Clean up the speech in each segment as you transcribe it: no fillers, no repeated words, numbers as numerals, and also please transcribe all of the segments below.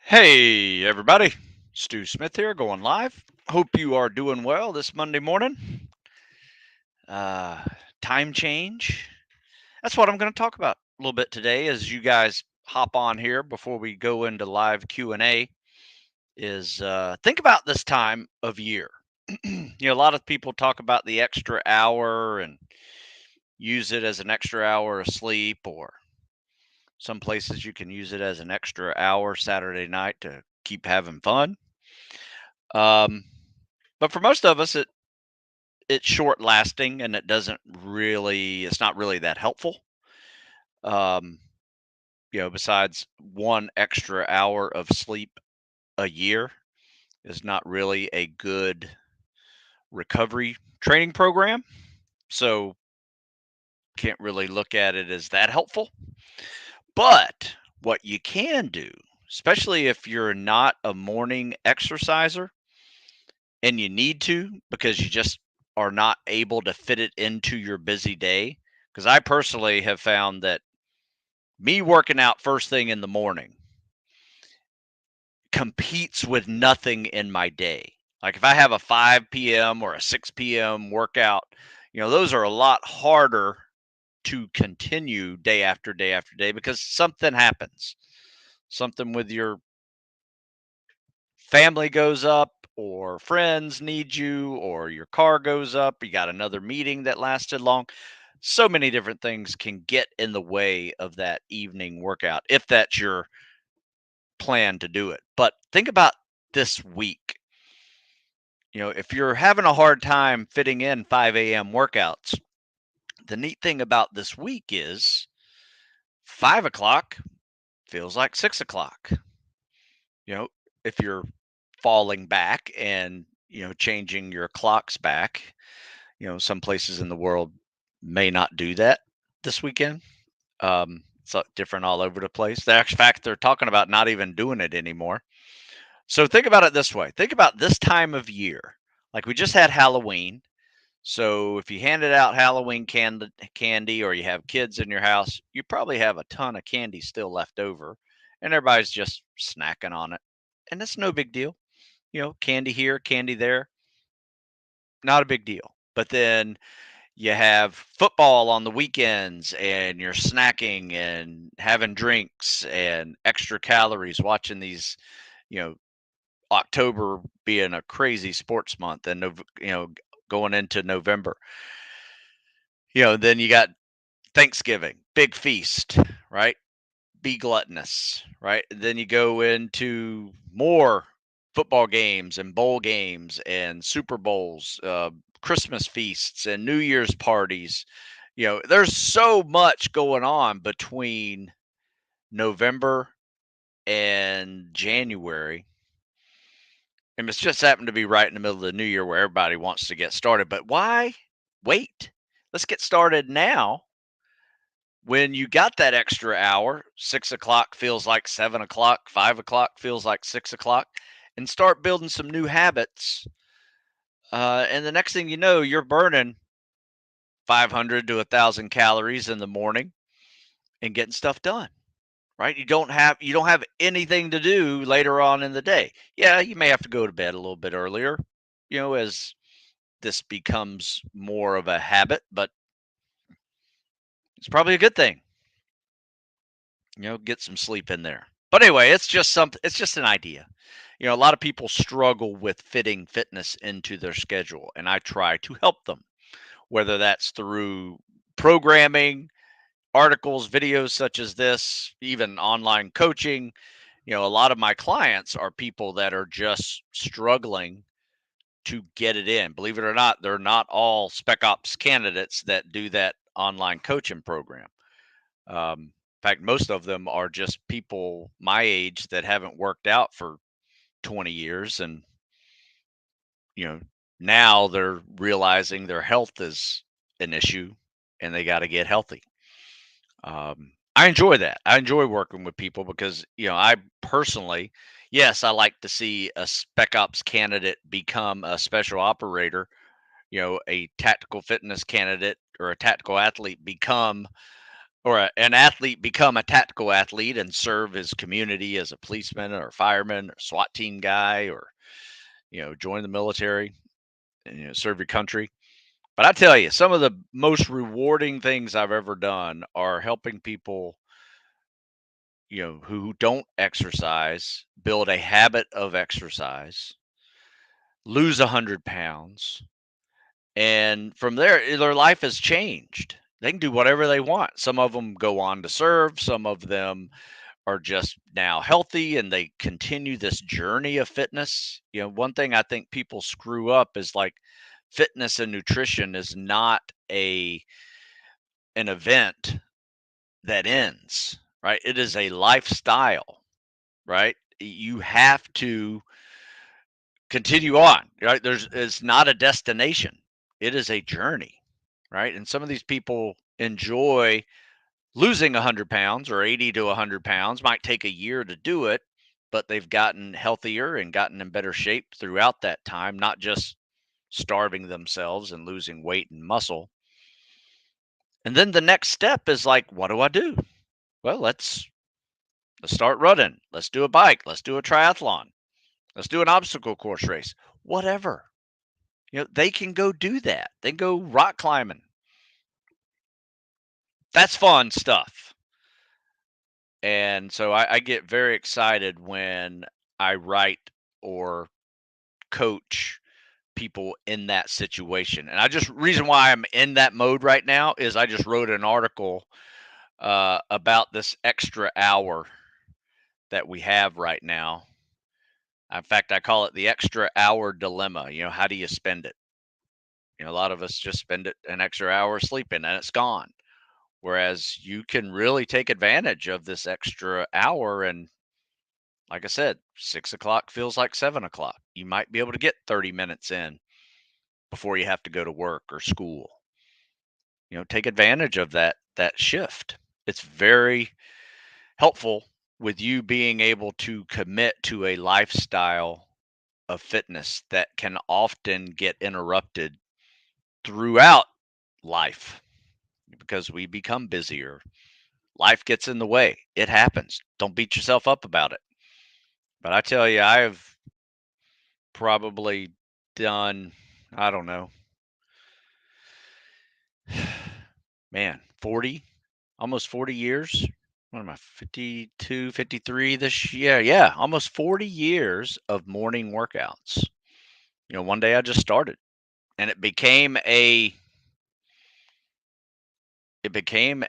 Hey, everybody. Stu Smith here, going live. Hope you are doing well this Monday morning. Uh, Time change. That's what I'm going to talk about a little bit today as you guys hop on here before we go into live Q&A is think about this time of year. A lot of people talk about the extra hour and use it as an extra hour of sleep, or some places you can use it as an extra hour Saturday night to keep having fun. Um, but for most of us, it's short lasting and it's not really that helpful. Um, Besides, one extra hour of sleep a year is not really a good recovery training program. So can't really look at it as that helpful. But what you can do, especially if you're not a morning exerciser and you need to because you just are not able to fit it into your busy day. Because I personally have found that me working out first thing in the morning competes with nothing in my day. Like if I have a 5 p.m. or a 6 p.m. workout, those are a lot harder to continue day after day after day because something happens. Something with your family goes up, or friends need you, or your car goes up, you got another meeting that lasted long. So many different things can get in the way of that evening workout if that's your plan to do it. But think about this week. If you're having a hard time fitting in 5 a.m. workouts, the neat thing about this week is 5 o'clock feels like 6 o'clock. You know, if you're falling back and, changing your clocks back, some places in the world may not do that this weekend. It's different all over the place. In fact, they're talking about not even doing it anymore. So think about it this way. Think about this time of year. Like we just had Halloween. So if you handed out Halloween candy or you have kids in your house, you probably have a ton of candy still left over and everybody's just snacking on it. And that's no big deal. Candy here, candy there, not a big deal. But then you have football on the weekends and you're snacking and having drinks and extra calories watching these, you know, October being a crazy sports month and going into November. Then you got Thanksgiving, big feast, right? Be gluttonous, right? Then you go into more football games and bowl games and Super Bowls, Christmas feasts and New Year's parties. There's so much going on between November and January. And it's just happened to be right in the middle of the new year where everybody wants to get started. But why wait? Let's get started now. When you got that extra hour, 6 o'clock feels like 7 o'clock, 5 o'clock feels like 6 o'clock, and start building some new habits. And the next thing you know, you're burning 500 to 1,000 calories in the morning and getting stuff done. Right? You don't have anything to do later on in the day. Yeah, you may have to go to bed a little bit earlier, as this becomes more of a habit, but it's probably a good thing. Get some sleep in there. But anyway, it's just an idea. A lot of people struggle with fitting fitness into their schedule, and I try to help them, whether that's through programming, articles, videos such as this, even online coaching. A lot of my clients are people that are just struggling to get it in. Believe it or not, they're not all spec ops candidates that do that online coaching program. In fact, most of them are just people my age that haven't worked out for 20 years. And, you know, now they're realizing their health is an issue and they got to get healthy. I enjoy that. I enjoy working with people because, I personally, yes, I like to see a spec ops candidate become a special operator, a tactical fitness candidate or a tactical athlete become or an athlete become a tactical athlete and serve his community as a policeman or fireman or SWAT team guy, or join the military and serve your country. But I tell you, some of the most rewarding things I've ever done are helping people, who don't exercise, build a habit of exercise, lose 100 pounds, and from there, their life has changed. They can do whatever they want. Some of them go on to serve. Some of them are just now healthy and they continue this journey of fitness. One thing I think people screw up is like fitness and nutrition is not a an event that ends, right? It is a lifestyle, right? You have to continue on, right? It's not a destination. It is a journey, right? And some of these people enjoy losing 100 pounds or 80 to 100 pounds, might take a year to do it, but they've gotten healthier and gotten in better shape throughout that time, not just starving themselves and losing weight and muscle. And then the next step is like, what do I do? Well, let's start running. Let's do a bike. Let's do a triathlon. Let's do an obstacle course race. Whatever. They can go do that. They can go rock climbing. That's fun stuff. And so I get very excited when I write or coach people in that situation. And I just reason why I'm in that mode right now is I just wrote an article about this extra hour that we have right now. In fact, I call it the extra hour dilemma. How do you spend it? A lot of us just spend it an extra hour sleeping and it's gone. Whereas you can really take advantage of this extra hour. And like I said, 6 o'clock feels like 7 o'clock. You might be able to get 30 minutes in before you have to go to work or school. Take advantage of that shift. It's very helpful with you being able to commit to a lifestyle of fitness that can often get interrupted throughout life because we become busier. Life gets in the way. It happens. Don't beat yourself up about it. But I tell you, I have probably done, I don't know, man, 40, almost 40 years. What am I, 52, 53 this year? Yeah, almost 40 years of morning workouts. One day I just started and it became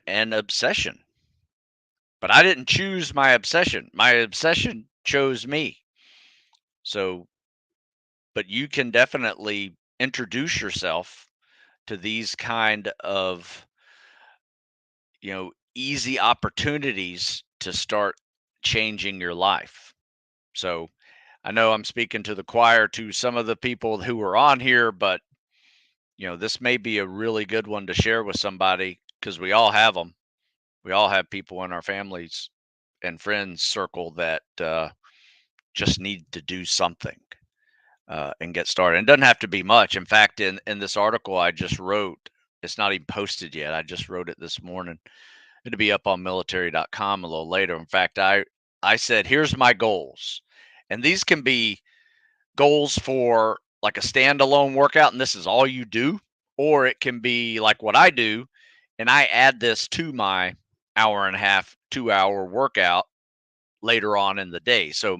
an obsession. But I didn't choose my obsession. My obsession chose me. So, but you can definitely introduce yourself to these kind of, easy opportunities to start changing your life. So, I know I'm speaking to the choir to some of the people who are on here, but this may be a really good one to share with somebody because we all have them. We all have people in our families and friends circle that just need to do something and get started. And it doesn't have to be much. In fact, in this article I just wrote, it's not even posted yet. I just wrote it this morning. It'll be up on military.com a little later. In fact, I said, here's my goals. And these can be goals for like a standalone workout, and this is all you do, or it can be like what I do, and I add this to my hour and a half, 2 hour workout later on in the day. So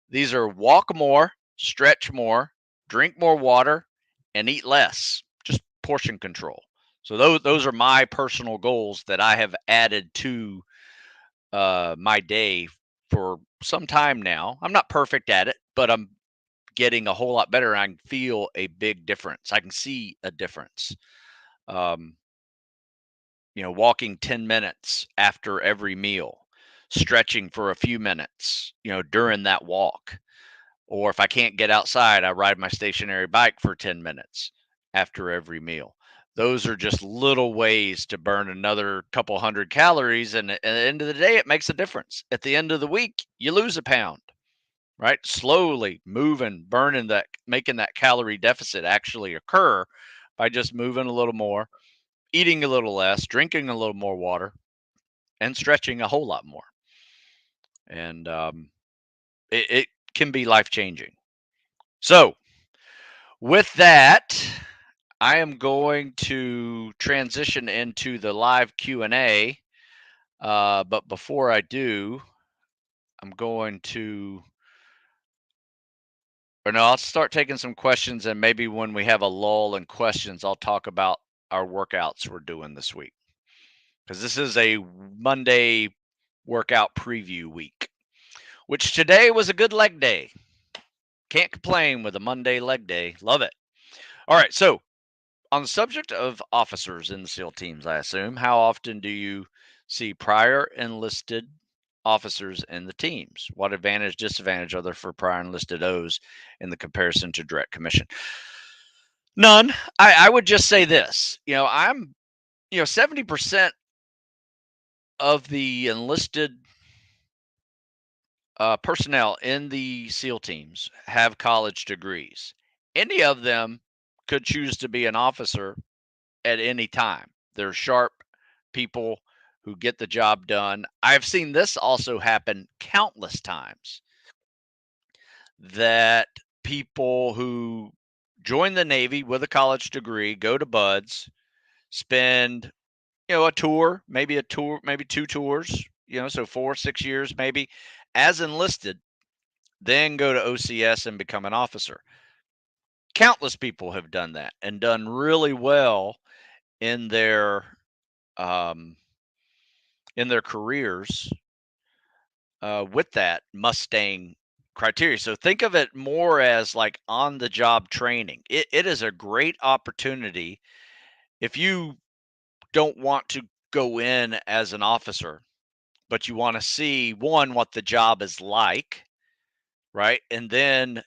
these are walk more, stretch more, drink more water, and eat less. Just portion control. So those are my personal goals that I have added to my day for some time now. I'm not perfect at it, but I'm getting a whole lot better. I can feel a big difference. I can see a difference. Um, walking 10 minutes after every meal, stretching for a few minutes, during that walk. Or if I can't get outside, I ride my stationary bike for 10 minutes after every meal. Those are just little ways to burn another couple hundred calories. And at the end of the day, it makes a difference. At the end of the week, you lose a pound, right? Slowly moving, burning that, making that calorie deficit actually occur by just moving a little more eating a little less, drinking a little more water, and stretching a whole lot more. And it can be life changing. So, with that, I am going to transition into the live Q&A. But before I do, I'm going to, or no, I'll start taking some questions, and maybe when we have a lull in questions, I'll talk about our workouts we're doing this week, because this is a Monday workout preview week, which today was a good leg day. Can't complain with a Monday leg day. Love it. All right, so on the subject of officers in the SEAL teams, I assume, how often do you see prior enlisted officers in the teams? What advantage, disadvantage are there for prior enlisted O's in the comparison to direct commission? None. I would just say this. 70% of the enlisted personnel in the SEAL teams have college degrees. Any of them could choose to be an officer at any time. They're sharp people who get the job done. I've seen this also happen countless times, that people who join the Navy with a college degree go to Buds, spend, a tour, maybe two tours, so 4 6 years maybe as enlisted, then go to OCS and become an officer. Countless people have done that and done really well in their um, careers with that Mustang criteria. So think of it more as like on the job training. It is a great opportunity if you don't want to go in as an officer, but you want to see one, what the job is like, right? And then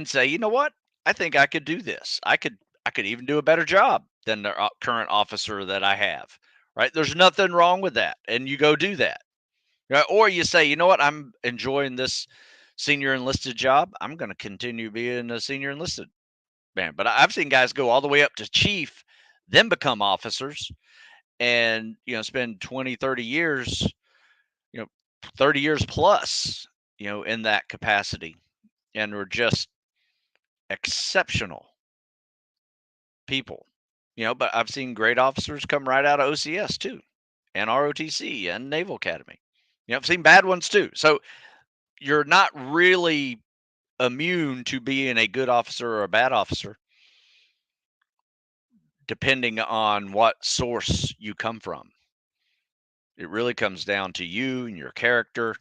say, you know what? I think I could do this. I could even do a better job than the current officer that I have. Right? There's nothing wrong with that, and you go do that. Right? Or you say, you know what? I'm enjoying this senior enlisted job. I'm going to continue being a senior enlisted man. But I've seen guys go all the way up to chief, then become officers, and spend 20, 30 years, you know, 30 years plus, in that capacity, and are just exceptional people. But I've seen great officers come right out of OCS too, and ROTC and Naval Academy. I've seen bad ones too. So you're not really immune to being a good officer or a bad officer, depending on what source you come from. It really comes down to you and your character,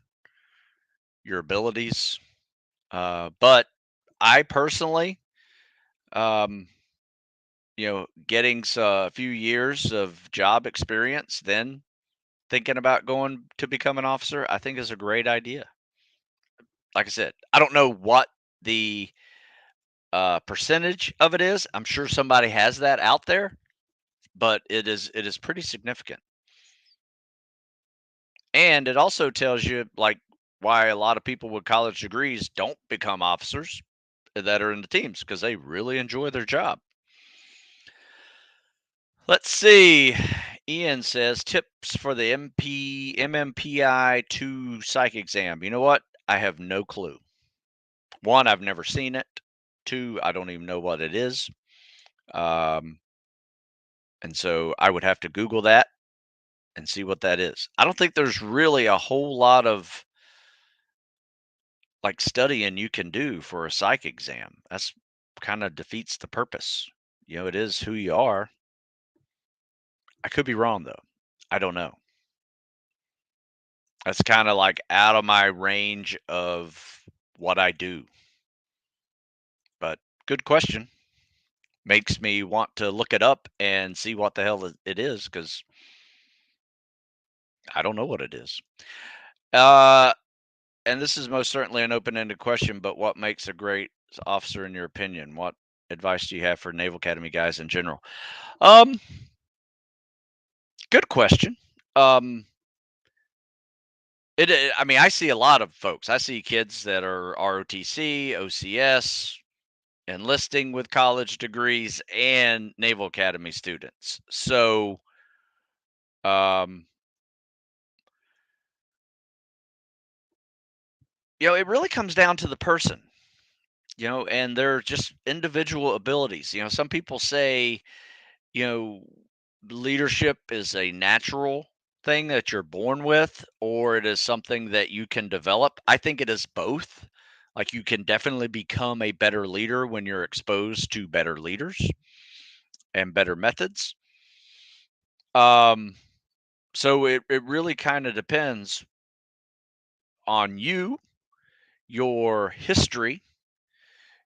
your abilities. But I personally, um, getting a few years of job experience, then thinking about going to become an officer, I think is a great idea. Like I said, I don't know what the percentage of it is. I'm sure somebody has that out there, but it is pretty significant. And it also tells you, like, why a lot of people with college degrees don't become officers that are in the teams, because they really enjoy their job. Let's see. Ian says tips for the MMPI 2 psych exam. You know what? I have no clue. One, I've never seen it. Two, I don't even know what it is. Um, and so I would have to Google that and see what that is. I don't think there's really a whole lot of like studying you can do for a psych exam. That's kind of defeats the purpose. It is who you are. I could be wrong though. I don't know. That's kind of like out of my range of what I do. But good question. Makes me want to look it up and see what the hell it is, because I don't know what it is. Uh, and this is most certainly an open-ended question, but what makes a great officer in your opinion? What advice do you have for Naval Academy guys in general? Um, Good question. Um, I mean, I see a lot of folks. I see kids that are ROTC, OCS, enlisting with college degrees and Naval Academy students. So, um, it really comes down to the person, and their just individual abilities. Some people say, you know, leadership is a natural thing that you're born with, or it is something that you can develop. I think it is both. Like, you can definitely become a better leader when you're exposed to better leaders and better methods. Um, so it really kind of depends on you, your history,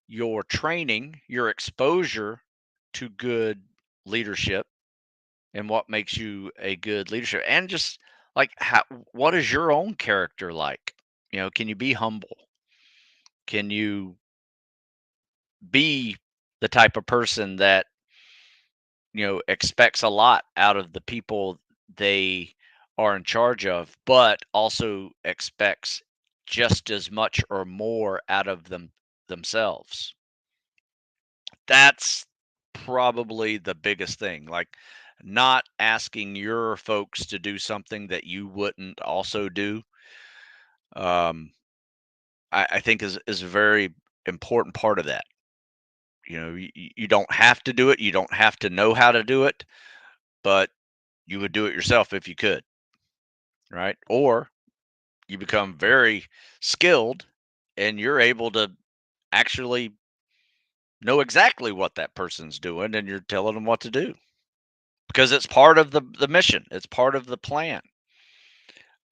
your training, your exposure to good leadership, and what makes you a good leadership, and just like, what is your own character like? Can you be humble? Can you be the type of person that expects a lot out of the people they are in charge of, but also expects just as much or more out of themselves? That's probably the biggest thing. Like, not asking your folks to do something that you wouldn't also do. um I think is a very important part of that. You don't have to do it, you don't have to know how to do it, but you would do it yourself if you could, right? Or you become very skilled and you're able to actually know exactly what that person's doing, and you're telling them what to do because it's part of the mission, it's part of the plan.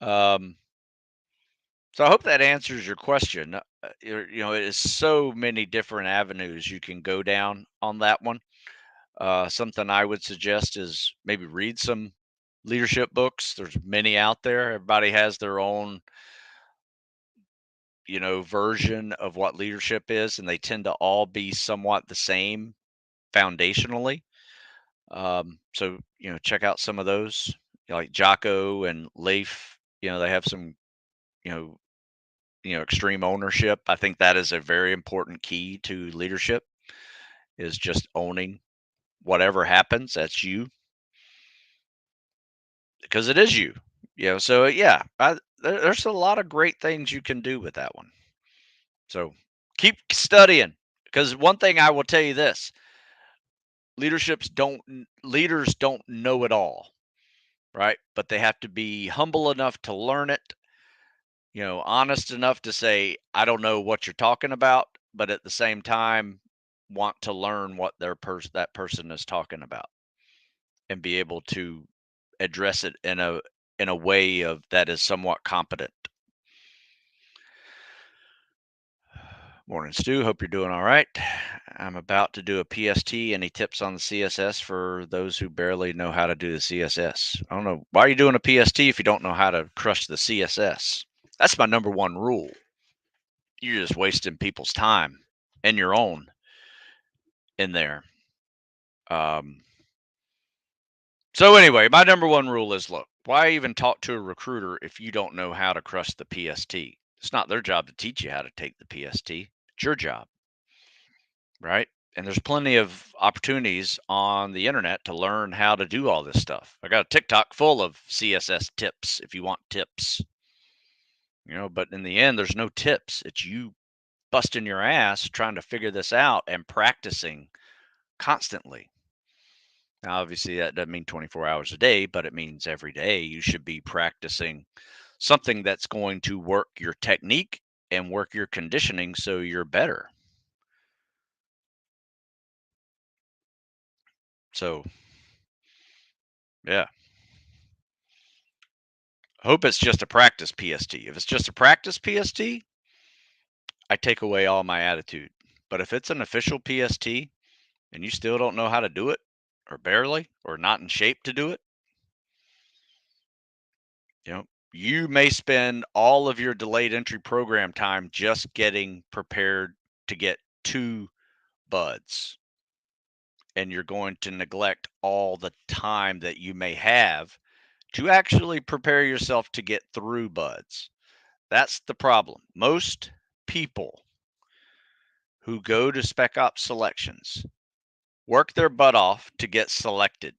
um so I hope that answers your question. It is so many different avenues you can go down on that one. Something I would suggest is maybe read some leadership books. There's many out there. Everybody has their own, version of what leadership is, and they tend to all be somewhat the same foundationally. So, check out some of those, like Jocko and Leif. They have some, you know, extreme ownership. I think that is a very important key to leadership, is just owning whatever happens. That's you, because it is you. So yeah, there's a lot of great things you can do with that one. So keep studying, because one thing I will tell you this: leaders don't know it all, right? But they have to be humble enough to learn it. Honest enough to say, I don't know what you're talking about, but at the same time, want to learn what that person is talking about, and be able to address it in a way of that is somewhat competent. Morning, Stu. Hope you're doing all right. I'm about to do a PST. Any tips on the CSS for those who barely know how to do the CSS? I don't know. Why are you doing a PST if you don't know how to crush the CSS? That's my number one rule. You're just wasting people's time and your own in there. Um, so anyway, my number one rule is, look, why even talk to a recruiter if you don't know how to crush the PST? It's not their job to teach you how to take the PST. It's your job, right? And there's plenty of opportunities on the internet to learn how to do all this stuff. I got a TikTok full of CSS tips if you want tips, but in the end, there's no tips. It's you busting your ass trying to figure this out and practicing constantly. Now, obviously, that doesn't mean 24 hours a day, but it means every day you should be practicing something that's going to work your technique and work your conditioning so you're better. So, yeah. I hope it's just a practice PST. If it's just a practice PST, I take away all my attitude. But if it's an official PST and you still don't know how to do it, or barely, or not in shape to do it, you know, you may spend all of your delayed entry program time just getting prepared to get two buds. And you're going to neglect all the time that you may have to actually prepare yourself to get through buds. That's the problem. Most people who go to Spec Ops selections work their butt off to get selected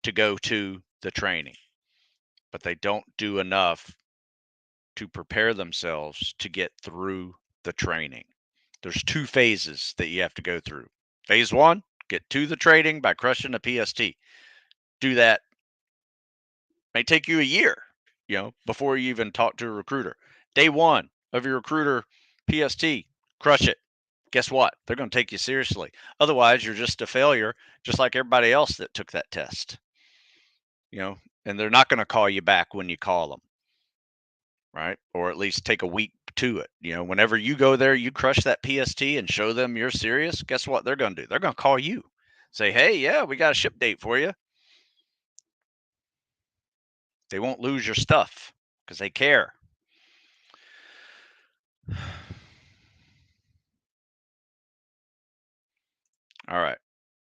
to go to the training, but they don't do enough to prepare themselves to get through the training. There's two phases that you have to go through. Phase one, get to the training by crushing a PST. Do that. May take you a year, before you even talk to a recruiter. Day one of your recruiter PST, crush it. Guess what? They're going to take you seriously. Otherwise, you're just a failure, just like everybody else that took that test. And they're not going to call you back when you call them, right? Or at least take a week to it. Whenever you go there, you crush that PST and show them you're serious. Guess what they're going to do? They're going to call you, say, hey, yeah, we got a ship date for you. They won't lose your stuff because they care. All right.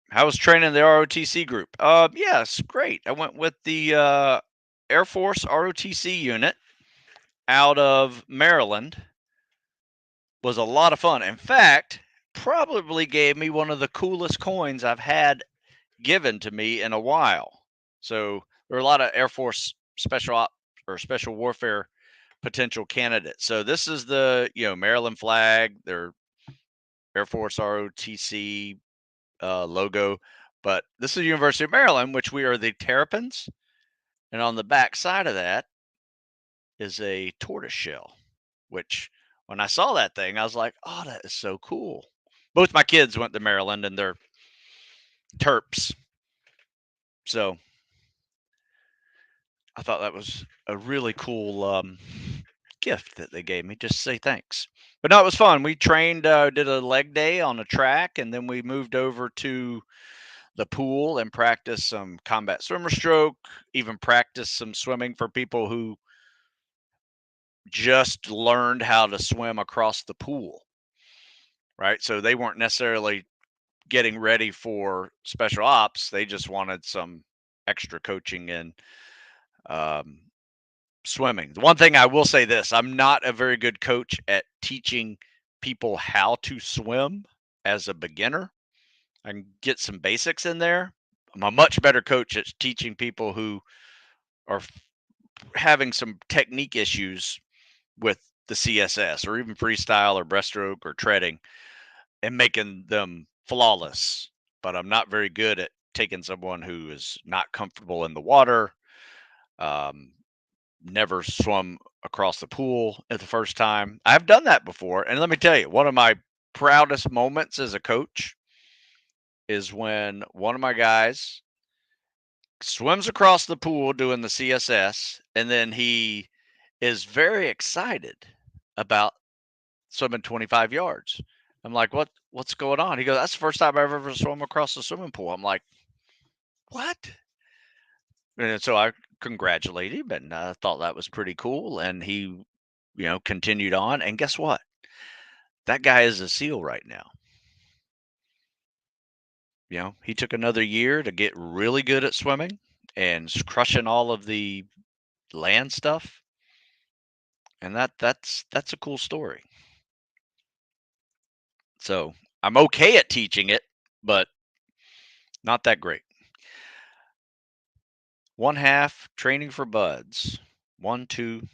How was training the ROTC group? Yes, great. I went with the Air Force ROTC unit out of Maryland. Was a lot of fun. In fact, probably gave me one of the coolest coins I've had given to me in a while. So there are a lot of Air Force special op or special warfare potential candidates. So this is the Maryland flag, their Air Force ROTC logo, but this is University of Maryland, which we are the Terrapins, and on the back side of that is a tortoise shell. Which when I saw that thing, I was like, "Oh, that is so cool." Both my kids went to Maryland, and they're Terps, so I thought that was a really cool gift that they gave me just to say thanks. But no, it was fun. We trained, did a leg day on a track, and then we moved over to the pool and practiced some combat swimmer stroke, even practiced some swimming for people who just learned how to swim across the pool, right? So they weren't necessarily getting ready for special ops. They just wanted some extra coaching in um, swimming. The one thing I will say this, I'm not a very good coach at teaching people how to swim as a beginner. I can get some basics in there. I'm a much better coach at teaching people who are having some technique issues with the CSS or even freestyle or breaststroke or treading and making them flawless. But I'm not very good at taking someone who is not comfortable in the water, um, never swum across the pool at the first time. I've done that before. And let me tell you, one of my proudest moments as a coach is when one of my guys swims across the pool doing the CSS, and then he is very excited about swimming 25 yards. I'm like, what's going on? He goes, that's the first time I've ever swum across the swimming pool. I'm like, what? And so I congratulate him and thought that was pretty cool. And he, continued on. And guess what? That guy is a SEAL right now. He took another year to get really good at swimming and crushing all of the land stuff. And that's a cool story. So I'm okay at teaching it, but not that great. One half training for buds. One, two.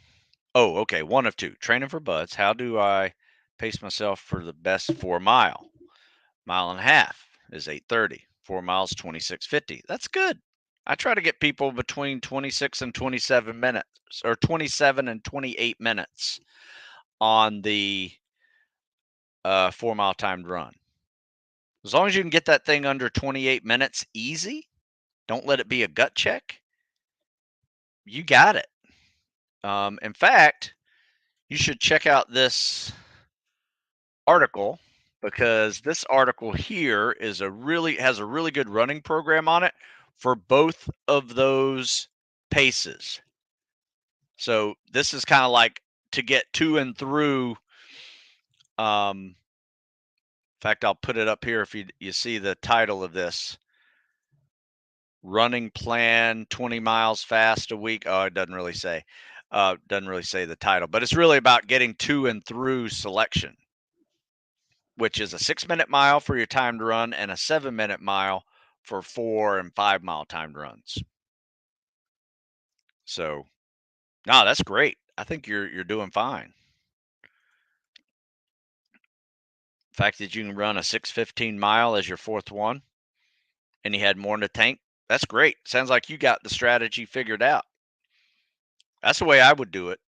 Oh, okay. One of two. Training for buds. How do I pace myself for the best 4 mile? Mile and a half is 8:30. 4 miles, 26:50. That's good. I try to get people between 26 and 27 minutes or 27 and 28 minutes on the 4 mile timed run. As long as you can get that thing under 28 minutes easy, don't let it be a gut check. You got it. In fact, you should check out this article because this article here has a really good running program on it for both of those paces. So this is kind of like to get to and through. In fact, I'll put it up here if you see the title of this. Running plan 20 miles fast a week. Oh, it doesn't really say. Doesn't really say the title, but it's really about getting to and through selection. which is a 6-minute mile for your timed run and a 7-minute mile for 4 and 5 mile timed runs. So, no, that's great. I think you're doing fine. The fact that you can run a 6:15 mile as your fourth one and you had more in the tank, that's great. Sounds like you got the strategy figured out. That's the way I would do it.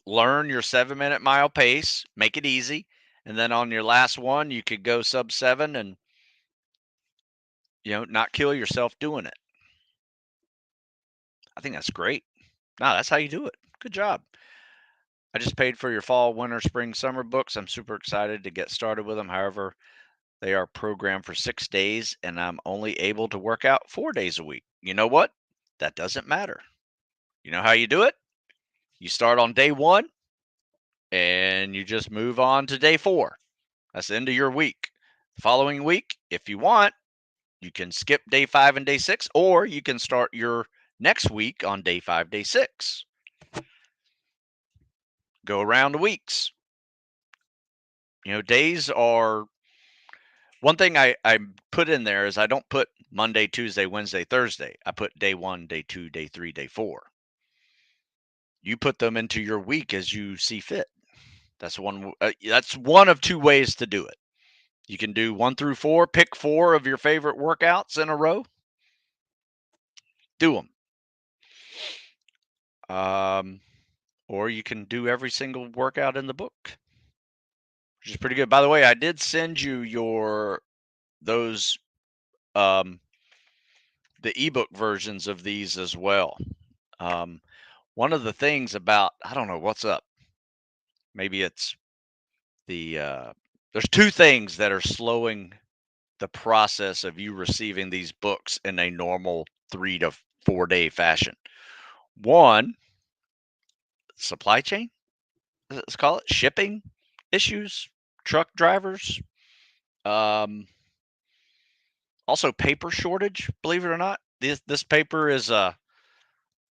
Learn your 7-minute mile pace, make it easy, and then on your last one, you could go sub 7 and not kill yourself doing it. I think that's great. No, that's how you do it. Good job. I just paid for your fall, winter, spring, summer books. I'm super excited to get started with them. However, they are programmed for 6 days, and I'm only able to work out 4 days a week. You know what? That doesn't matter. You know how you do it? You start on day 1 and you just move on to day 4. That's the end of your week. The following week, if you want, you can skip day 5 and day 6, or you can start your next week on day 5, day 6. Go around the weeks. Days are one thing I put in there is I don't put Monday, Tuesday, Wednesday, Thursday. I put day 1, day 2, day 3, day 4. You put them into your week as you see fit. That's one of 2 ways to do it. You can do 1 through 4, pick 4 of your favorite workouts in a row. Do them. Or you can do every single workout in the book, which is pretty good. By the way, I did send you those the ebook versions of these as well. One of the things about, I don't know what's up. Maybe it's there's 2 things that are slowing the process of you receiving these books in a normal 3 to 4 day fashion. One, supply chain, let's call it shipping issues, truck drivers, also paper shortage. Believe it or not, this paper is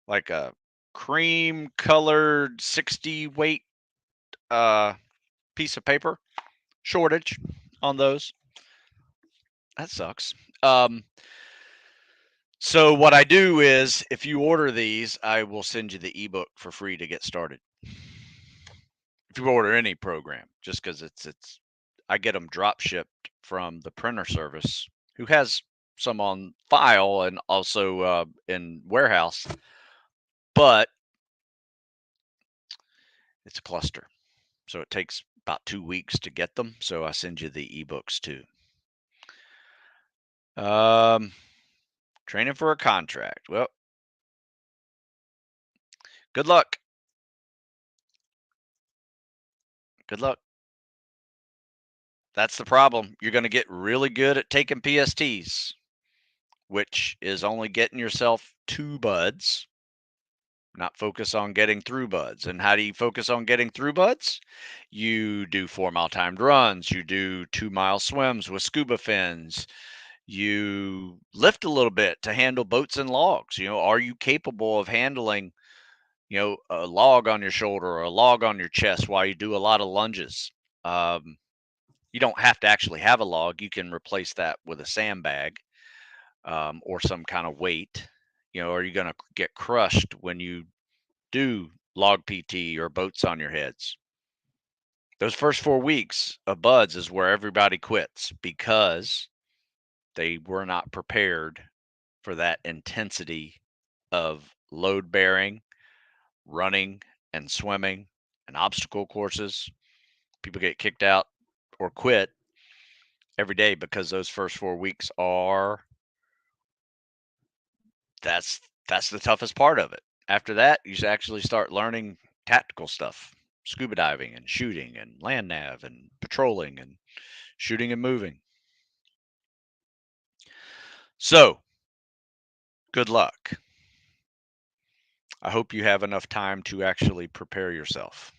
like a cream colored 60 weight piece of paper. Shortage on those. That sucks. So what I do is, if you order these, I will send you the ebook for free to get started. If you order any program, just because I get them drop shipped from the printer service, who has some on file and also in warehouse, but it's a cluster, so it takes about 2 weeks to get them. So I send you the ebooks too. Training for a contract. Well, good luck. Good luck. That's the problem. You're going to get really good at taking PSTs, which is only getting yourself 2 buds, not focus on getting through buds. And how do you focus on getting through buds? You do 4-mile timed runs, you do 2-mile swims with scuba fins, you lift a little bit to handle boats and logs. Are you capable of handling, a log on your shoulder or a log on your chest while you do a lot of lunges? You don't have to actually have a log. You can replace that with a sandbag, or some kind of weight. Are you going to get crushed when you do log PT or boats on your heads? Those first 4 weeks of buds is where everybody quits, because they were not prepared for that intensity of load bearing, running, and swimming, and obstacle courses. People get kicked out or quit every day because those first 4 weeks that's the toughest part of it. After that, you actually start learning tactical stuff, scuba diving and shooting and land nav and patrolling and shooting and moving. So, good luck. I hope you have enough time to actually prepare yourself.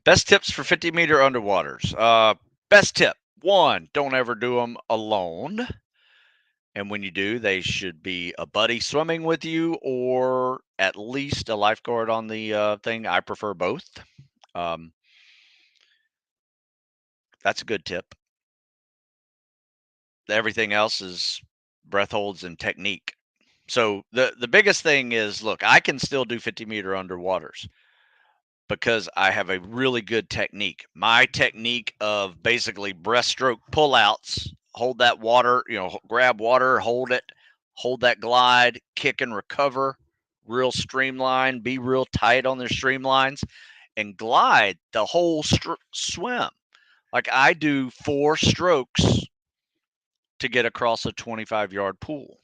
Best tips for 50-meter underwaters. Best tip: 1, don't ever do them alone. And when you do, they should be a buddy swimming with you, or at least a lifeguard on the thing. I prefer both. Um, That's a good tip. Everything else is breath holds and technique. So the biggest thing is, look, I can still do 50-meter underwaters because I have a really good technique. My technique of basically breaststroke pullouts, hold that water, grab water, hold that glide, kick and recover, real streamline, be real tight on their streamlines, and glide the whole swim. Like I do 4 strokes to get across a 25-yard pool,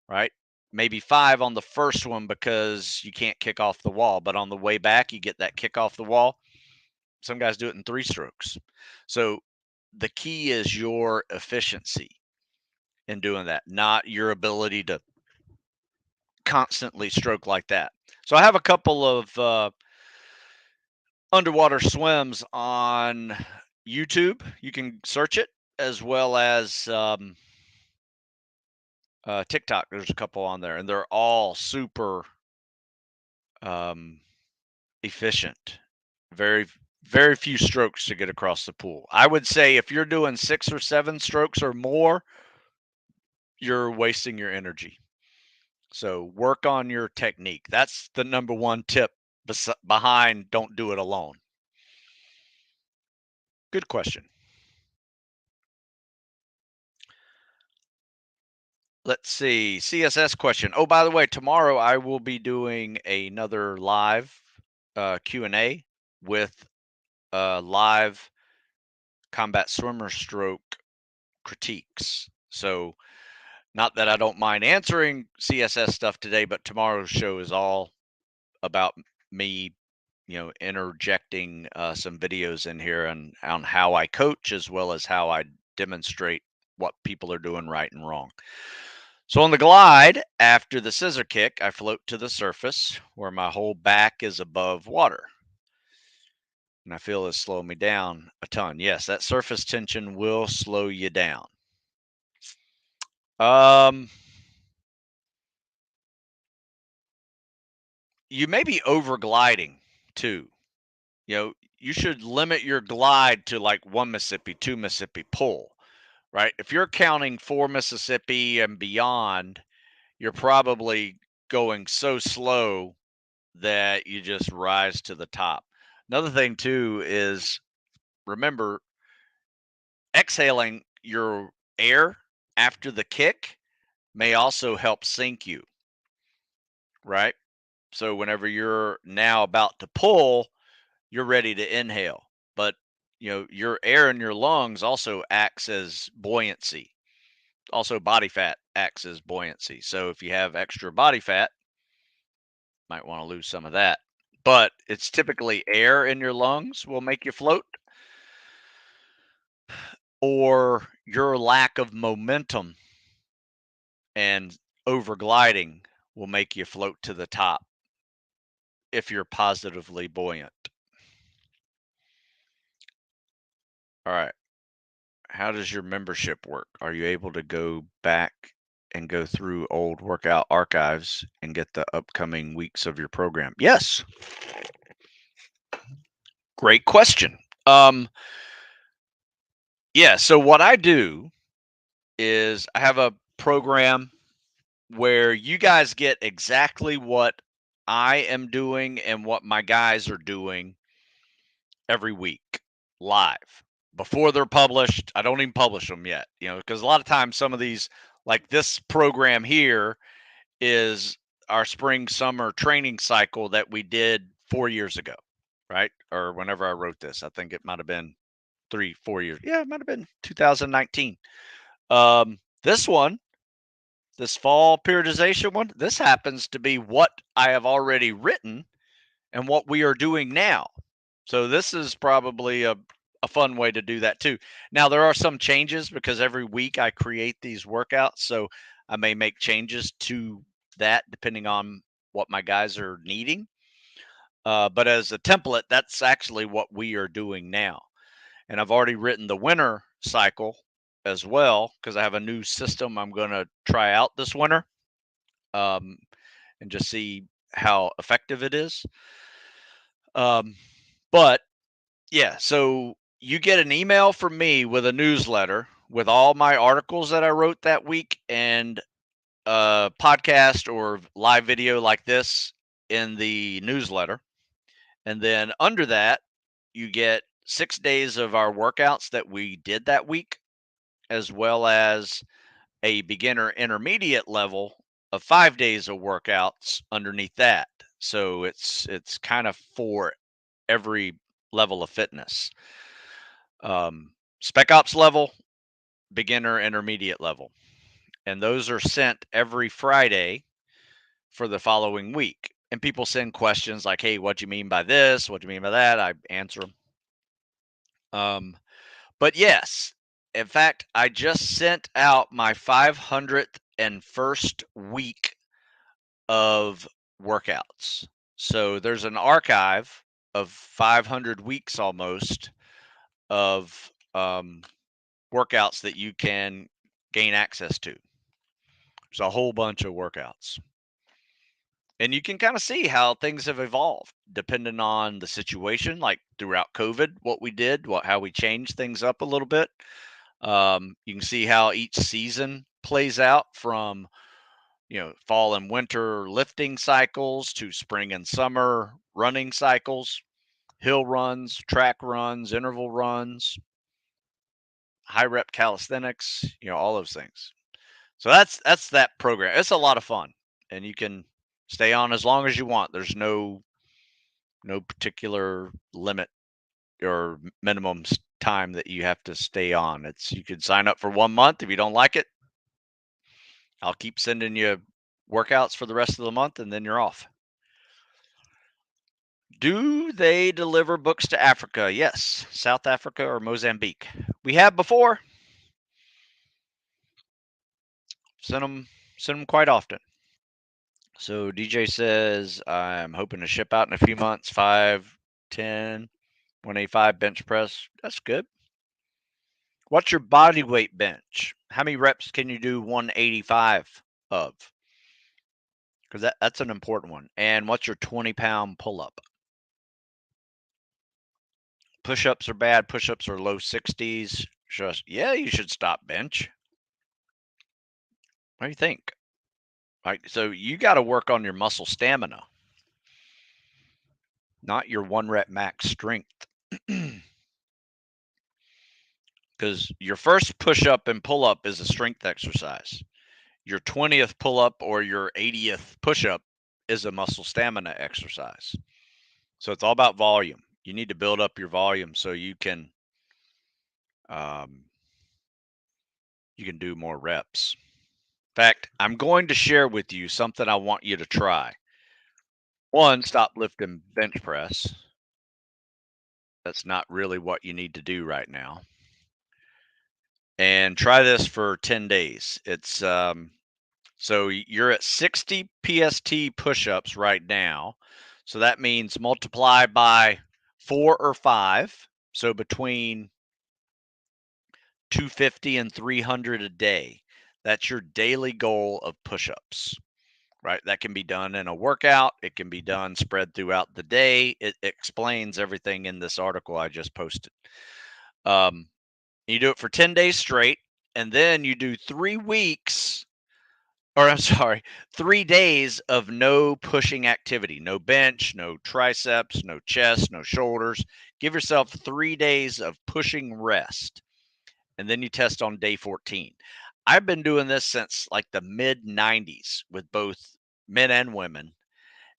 right? Maybe 5 on the first one because you can't kick off the wall, but on the way back, you get that kick off the wall. Some guys do it in 3 strokes. So the key is your efficiency in doing that, not your ability to constantly stroke like that. So I have a couple of underwater swims on YouTube. You can search it, as well as TikTok. There's a couple on there, and they're all super um, efficient. Very, very few strokes to get across the pool. I would say if you're doing 6 or 7 strokes or more, you're wasting your energy. So work on your technique. That's the number one tip behind don't do it alone. Good question. Let's see. CSS question. Oh, by the way, tomorrow I will be doing another live Q&A with live combat swimmer stroke critiques. So not that I don't mind answering CSS stuff today, but tomorrow's show is all about me, interjecting some videos in here on how I coach, as well as how I demonstrate what people are doing right and wrong. So on the glide, after the scissor kick, I float to the surface where my whole back is above water. And I feel it's slowing me down a ton. Yes, that surface tension will slow you down. You may be over gliding too. You should limit your glide to like 1 Mississippi, 2 Mississippi pull, right? If you're counting 4 Mississippi and beyond, you're probably going so slow that you just rise to the top. Another thing too is, remember, exhaling your air after the kick may also help sink you, right? So whenever you're now about to pull, you're ready to inhale. But your air in your lungs also acts as buoyancy. Also, body fat acts as buoyancy. So if you have extra body fat, might want to lose some of that. But it's typically air in your lungs will make you float, or your lack of momentum and over gliding will make you float to the top if you're positively buoyant. All right. How does your membership work? Are you able to go back and go through old workout archives and get the upcoming weeks of your program? Yes. Great question. Yeah, so what I do is I have a program where you guys get exactly what I am doing and what my guys are doing every week live before they're published. I don't even publish them yet, because a lot of times some of these, like this program here, is our spring summer training cycle that we did 4 years ago, right? Or whenever I wrote this, I think it might have been 3-4 years. Yeah, it might have been 2019. This one, this fall periodization one, this happens to be what I have already written and what we are doing now. So this is probably a fun way to do that too. Now there are some changes because every week I create these workouts, so I may make changes to that depending on what my guys are needing. But as a template, that's actually what we are doing now. And I've already written the winter cycle as well because I have a new system I'm going to try out this winter, and just see how effective it is. But yeah, so You get an email from me with a newsletter with all my articles that I wrote that week and a podcast or live video like this in the newsletter. And then under that, you get 6 days of our workouts that we did that week, as well as a beginner intermediate level of 5 days of workouts underneath that. So it's kind of for every level of fitness. Spec ops level, beginner intermediate level. And those are sent every Friday for the following week. And people send questions like, hey, what do you mean by this? What do you mean by that? I answer them. But yes, in fact, I just sent out my 501st week of workouts. So there's an archive of 500 weeks almost of workouts that you can gain access to. There's a whole bunch of workouts. And you can kind of see how things have evolved depending on the situation, like throughout COVID, what we did, how we changed things up a little bit. You can see how each season plays out from, fall and winter lifting cycles to spring and summer running cycles, hill runs, track runs, interval runs, high rep calisthenics, all those things. So that's that program. It's a lot of fun, and you can stay on as long as you want. There's no particular limit or minimum time that you have to stay on. It's you could sign up for 1 month. If you don't like it, I'll keep sending you workouts for the rest of the month, and then you're off. Do they deliver books to Africa? Yes, South Africa or Mozambique. We have before. Send them quite often. So DJ says I'm hoping to ship out in a few months. 5'10", 185 bench press. That's good. What's your body weight bench? How many reps can you do 185 of? Because that's an important one. And what's your 20-pound pull-up? Push-ups are bad. Push-ups are low 60s. Yeah, you should stop bench. What do you think? So you got to work on your muscle stamina, not your 1 rep max strength. Because your first push-up and pull-up is a strength exercise. Your 20th pull-up or your 80th push-up is a muscle stamina exercise. So it's all about volume. You need to build up your volume so you can do more reps. In fact, I'm going to share with you something I want you to try. One, stop lifting bench press. That's not really what you need to do right now. And try this for 10 days. It's so you're at 60 PST push-ups right now. So that means multiply by 4 or 5. So between 250 and 300 a day. That's your daily goal of push-ups, right? That can be done in a workout. It can be done spread throughout the day. It explains everything in this article I just posted. You do it for 10 days straight, and then you do 3 weeks, or I'm sorry, 3 days of no pushing activity, no bench, no triceps, no chest, no shoulders. Give yourself 3 days of pushing rest, and then you test on day 14. I've been doing this since like the mid 90s with both men and women,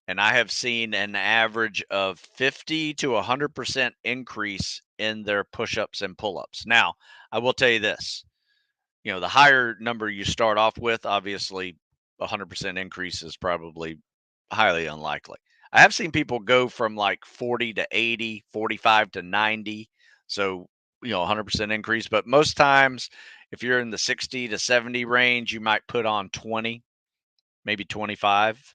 and I have seen an average of 50 to 100% increase in their push-ups and pull-ups. Now, I will tell you this, the higher number you start off with, obviously 100% increase is probably highly unlikely. I have seen people go from like 40 to 80, 45 to 90. So, 100% increase. But most times, if you're in the 60 to 70 range, you might put on 20, maybe 25,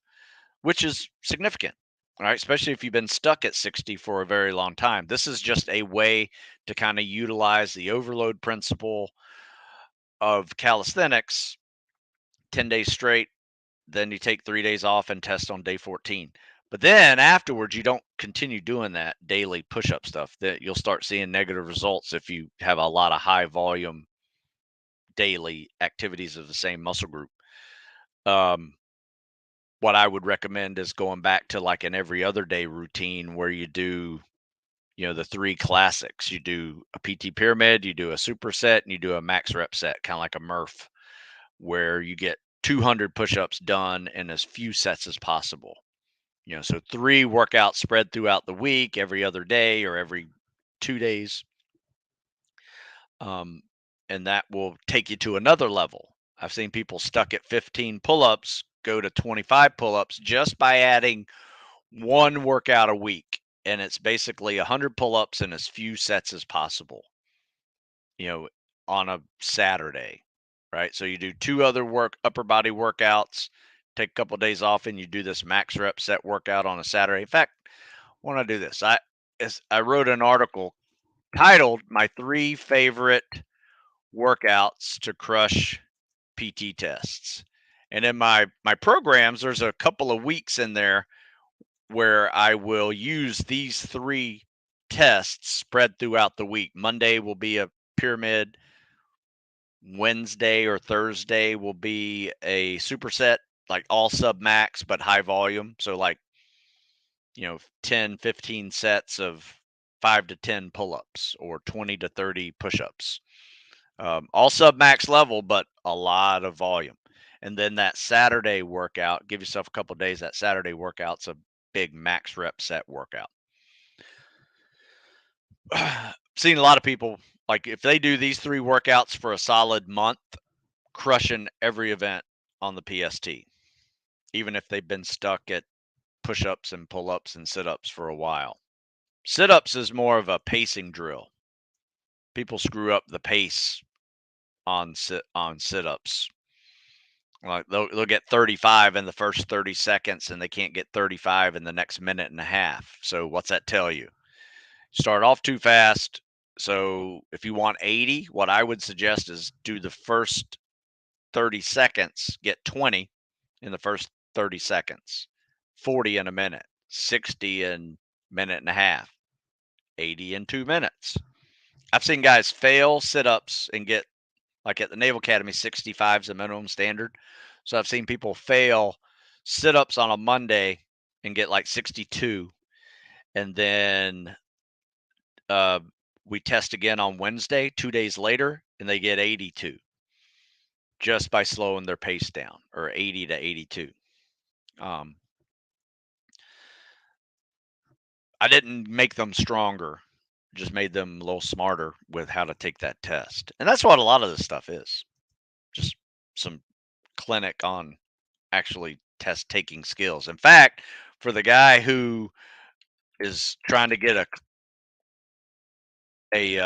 which is significant. All right. Especially if you've been stuck at 60 for a very long time. This is just a way to kind of utilize the overload principle of calisthenics 10 days straight. Then you take 3 days off and test on day 14. But then afterwards, you don't continue doing that daily push-up stuff. That you'll start seeing negative results if you have a lot of high volume daily activities of the same muscle group. Um, what I would recommend is going back to like an every other day routine where you do, the three classics. You do a PT pyramid, you do a superset, and you do a max rep set, kind of like a Murph, where you get 200 push-ups done in as few sets as possible. So three workouts spread throughout the week, every other day or every 2 days. Um, and that will take you to another level. I've seen people stuck at 15 pull-ups go to 25 pull-ups just by adding one workout a week. And it's basically 100 pull-ups in as few sets as possible, you know, on a Saturday, right? So you do two other upper body workouts, take a couple of days off, and you do this max rep set workout on a Saturday. In fact, when I do this, I wrote an article titled "My Three Favorite Workouts to Crush PT Tests," and in my programs, there's a couple of weeks in there where I will use these three tests spread throughout the week. Monday will be a pyramid. Wednesday or Thursday will be a superset, like all sub max, but high volume. So, like, 10, 15 sets of 5 to 10 pull ups or 20 to 30 push ups. All sub max level, but a lot of volume. And then that Saturday workout, give yourself a couple days. That Saturday workout's a big max rep set workout. Seen a lot of people, like, if they do these three workouts for a solid month, crushing every event on the PST, even if they've been stuck at push ups and pull ups and sit ups for a while. Sit ups is more of a pacing drill. People screw up the pace on sit ups. Like they'll get 35 in the first 30 seconds and they can't get 35 in the next minute and a half. So what's that tell you? Start off too fast. So if you want 80, what I would suggest is do the first 30 seconds, get 20 in the first 30 seconds, 40 in a minute, 60 in a minute and a half, 80 in 2 minutes. I've seen guys fail sit-ups and get, like at the Naval Academy, 65 is the minimum standard. So I've seen people fail sit-ups on a Monday and get like 62, and then uh, we test again on Wednesday, 2 days later, and they get 82 just by slowing their pace down, or 80 to 82. Um, I didn't make them stronger, just made them a little smarter with how to take that test. And that's what a lot of this stuff is. Just some clinic on actually test taking skills. In fact, for the guy who is trying to get a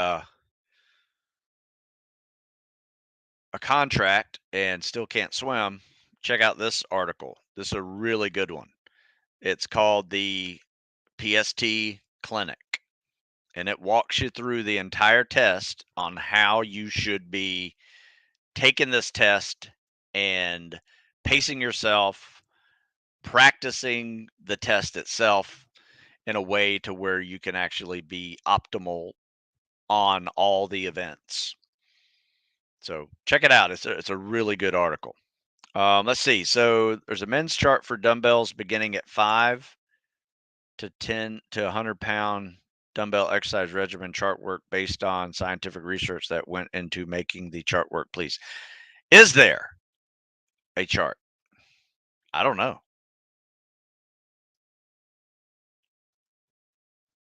a contract and still can't swim, check out this article. This is a really good one. It's called the PST Clinic, and it walks you through the entire test on how you should be taking this test and pacing yourself, practicing the test itself in a way to where you can actually be optimal on all the events. So check it out. It's a really good article. Let's see. So there's a men's chart for dumbbells beginning at 5 to 10 to 100-pound dumbbell exercise regimen chart work based on scientific research that went into making the chart work. Please, is there a chart? I don't know.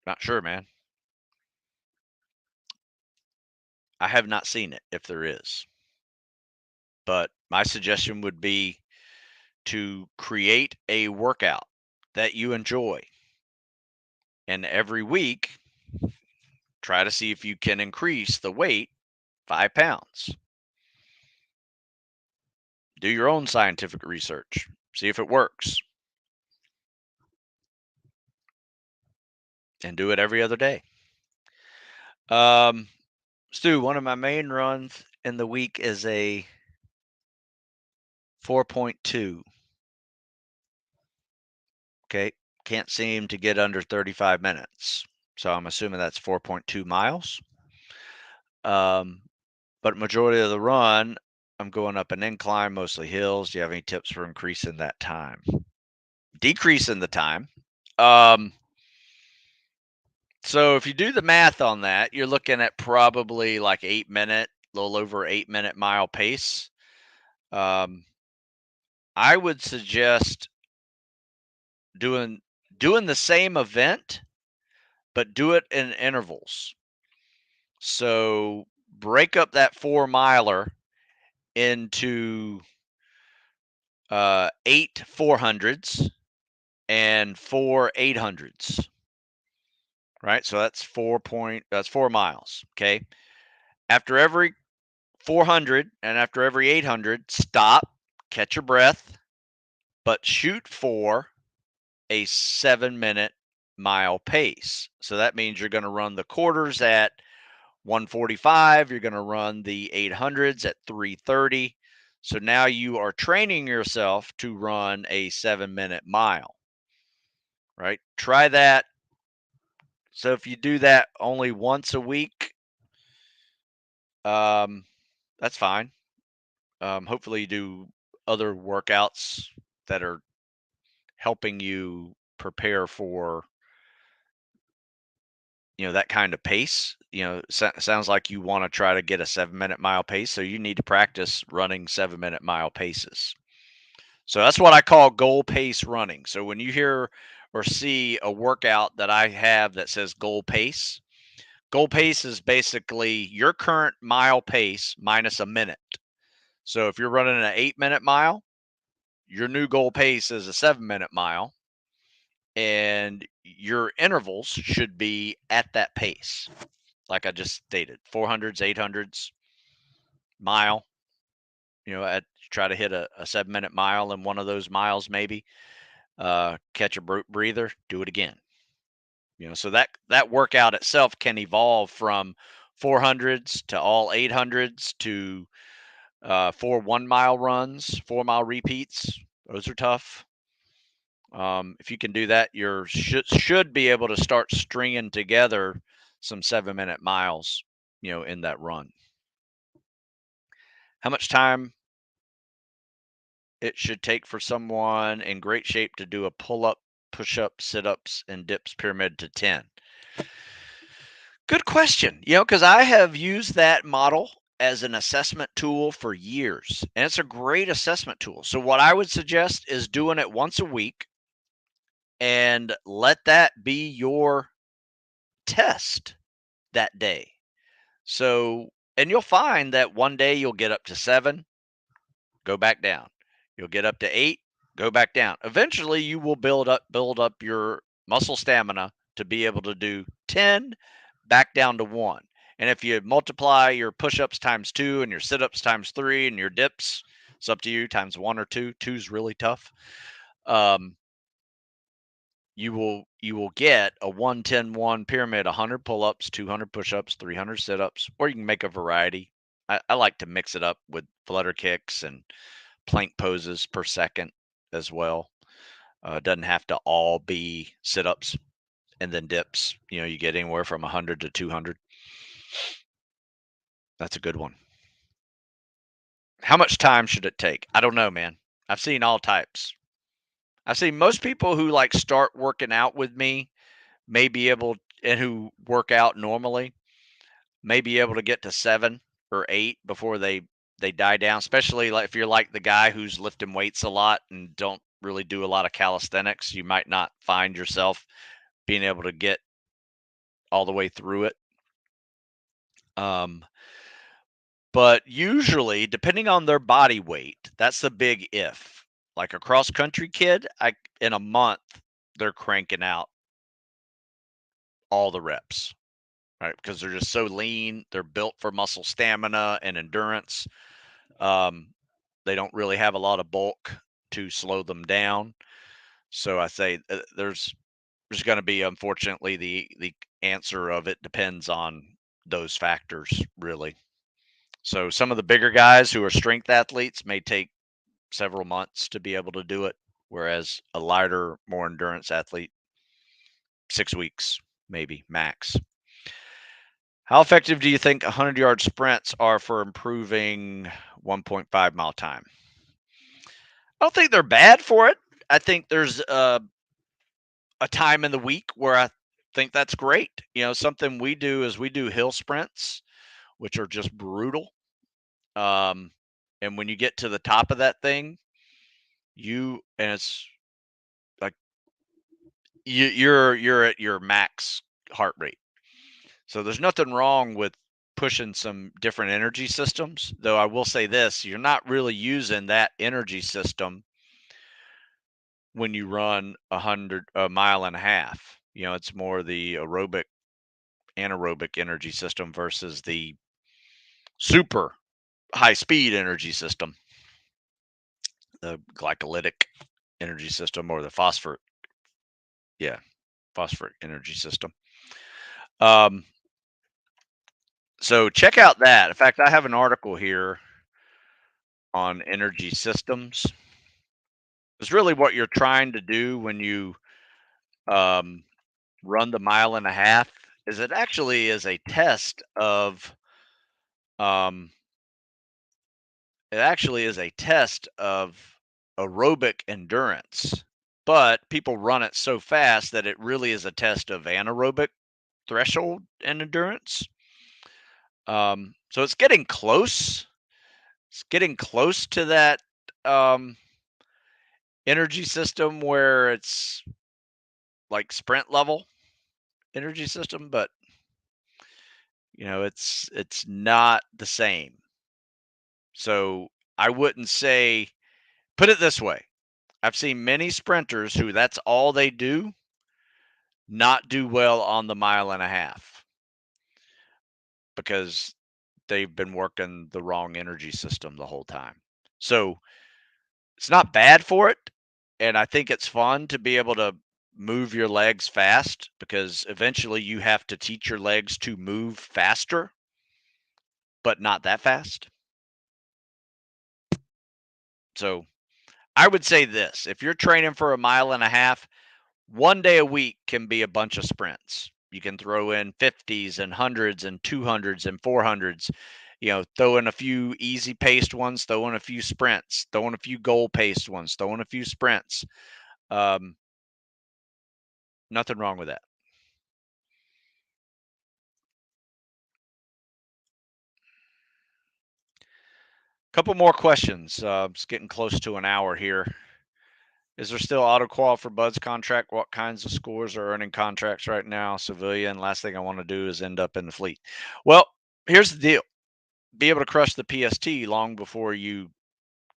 Not sure, man. I have not seen it if there is. But my suggestion would be to create a workout that you enjoy. And every week, try to see if you can increase the weight 5 pounds. Do your own scientific research, see if it works, and do it every other day. Um, Stu, one of my main runs in the week is a 4.2. Okay. can't seem to get under 35 minutes. So I'm assuming that's 4.2 miles. Um, but majority of the run, I'm going up an incline, mostly hills. Do you have any tips for increasing that time? Decreasing the time. Um, so if you do the math on that, you're looking at probably like 8 minute, a little over 8 minute mile pace. Um, I would suggest doing doing the same event, but do it in intervals. So break up that 4 miler into 8 400s and 4 800s. Right, so that's 4 miles. Okay, after every 400 and after every 800, stop, catch your breath, but shoot for a 7 minute mile pace. So that means you're going to run the quarters at 145. You're going to run the 800s at 330. So now you are training yourself to run a 7 minute mile, right? Try that. So if you do that only once a week, um, that's fine. Hopefully, you do other workouts that are helping you prepare for that kind of pace. Sounds like you want to try to get a 7 minute mile pace, so you need to practice running 7 minute mile paces. So that's what I call goal pace running. So when you hear or see a workout that I have that says goal pace is basically your current mile pace minus a minute. So if you're running an 8 minute mile, your new goal pace is a 7 minute mile, and your intervals should be at that pace. Like I just stated, 400s, 800s, mile, at try to hit a 7 minute mile in one of those miles, maybe catch a breather, do it again. So that workout itself can evolve from 400s to all 800s to 4 1 mile runs, 4 mile repeats. Those are tough. If you can do that, you should be able to start stringing together some 7 minute miles, in that run. How much time it should take for someone in great shape to do a pull up, push up, sit ups, and dips pyramid to 10? Good question. Because I have used that model as an assessment tool for years, and it's a great assessment tool. So, what I would suggest is doing it once a week and let that be your test that day. So, and you'll find that one day you'll get up to 7, go back down. You'll get up to 8, go back down. Eventually, you will build up your muscle stamina to be able to do 10, back down to 1. And if you multiply your push-ups times 2 and your sit-ups times 3 and your dips, it's up to you, times 1 or 2. 2's really tough. You will get a 1-10-1 pyramid: 100 pull-ups, 200 push-ups, 300 sit-ups, or you can make a variety. I like to mix it up with flutter kicks and plank poses per second as well. It doesn't have to all be sit-ups and then dips. You get anywhere from 100 to 200. That's a good one. How much time should it take? I don't know, man. I've seen all types. I've seen most people who like start working out with me may be able, and who work out normally, may be able to get to 7 or 8 before they die down, especially like if you're like the guy who's lifting weights a lot and don't really do a lot of calisthenics. You might not find yourself being able to get all the way through it. Um, but usually, depending on their body weight, that's the big if. Like a cross country kid, in a month they're cranking out all the reps, right? Because they're just so lean. They're built for muscle stamina and endurance. Um, they don't really have a lot of bulk to slow them down. So I say there's going to be, unfortunately, the answer of it depends on those factors, really. So some of the bigger guys who are strength athletes may take several months to be able to do it, whereas a lighter, more endurance athlete 6 weeks, maybe max. How effective do you think 100-yard sprints are for improving 1.5 mile time? I don't think they're bad for it. I think there's a time in the week where I think that's great. Something we do is we do hill sprints, which are just brutal. Um, and when you get to the top of that thing, it's like you're at your max heart rate. So there's nothing wrong with pushing some different energy systems. Though I will say this, you're not really using that energy system when you run a mile and a half. It's more the anaerobic energy system versus the super high speed energy system, the glycolytic energy system, or the yeah, phosphoric energy system. Um, so check out that. In fact, I have an article here on energy systems. It's really what you're trying to do when you um, run the mile and a half. Is it actually is a test of um, it actually is a test of aerobic endurance, but people run it so fast that it really is a test of anaerobic threshold and endurance. So it's getting close. It's getting close to that um, energy system where it's like sprint level energy system, but it's not the same. So I wouldn't say, put it this way. I've seen many sprinters who that's all they do not do well on the mile and a half because they've been working the wrong energy system the whole time. So it's not bad for it. And I think it's fun to be able to move your legs fast because eventually you have to teach your legs to move faster, but not that fast. So I would say this, if you're training for a mile and a half, one day a week can be a bunch of sprints. You can throw in 50s and hundreds and 200s and 400s, throw in a few easy paced ones, throw in a few sprints, throw in a few goal paced ones, throw in a few sprints. Um, Nothing wrong with that. Couple more questions. It's getting close to an hour here. Is there still auto qual for Bud's contract? What kinds of scores are earning contracts right now? Civilian. Last thing I want to do is end up in the fleet. Well, here's the deal. Be able to crush the PST long before you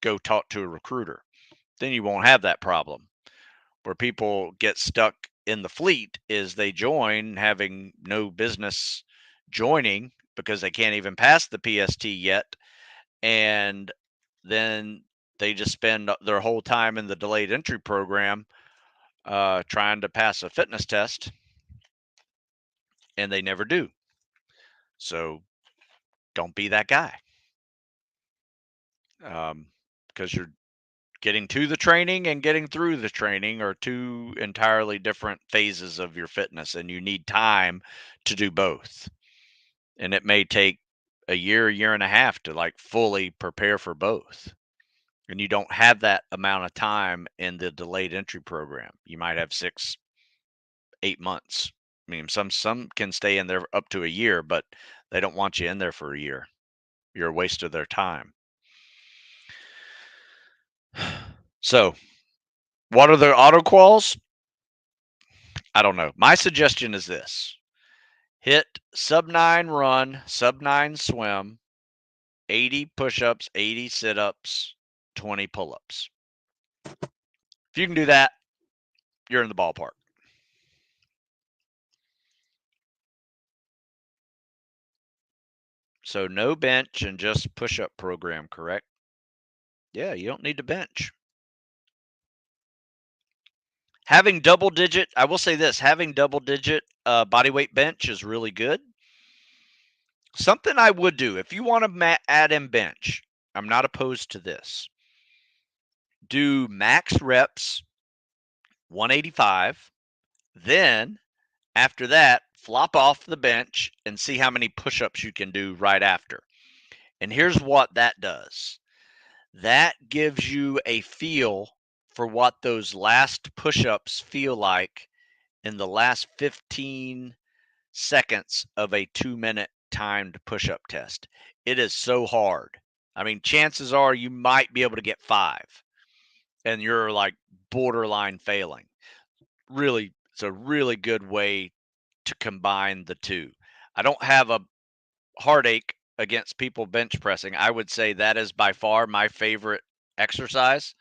go talk to a recruiter. Then you won't have that problem. Where people get stuck in the fleet is they join having no business joining because they can't even pass the PST yet. And then they just spend their whole time in the delayed entry program trying to pass a fitness test, and they never do. So don't be that guy, because you're getting to the training and getting through the training are two entirely different phases of your fitness, and you need time to do both. And it may take a year and a half to like fully prepare for both. And you don't have that amount of time in the delayed entry program. You might have 6, 8 months. I mean, some can stay in there up to a year, but they don't want you in there for a year. You're a waste of their time. So, what are the auto quals? I don't know. My suggestion is this: hit sub 9 run, sub 9 swim, 80 push ups, 80 sit ups, 20 pull ups. If you can do that, you're in the ballpark. So, no bench and just push up program, correct? Yeah, you don't need to bench. Having double digit, I will say this, having double digit body weight bench is really good. Something I would do if you want to add in bench, I'm not opposed to this. Do max reps 185, then After that, flop off the bench and see how many push-ups you can do right after. And here's what that does. That gives you a feel for what those last push-ups feel like in the last 15 seconds of a 2-minute timed push-up test. It is so hard. I mean, chances are you might be able to get 5 and you're like borderline failing. Really, it's a really good way to combine the two. I don't have a heartache against people bench pressing. I would say that is by far my favorite exercise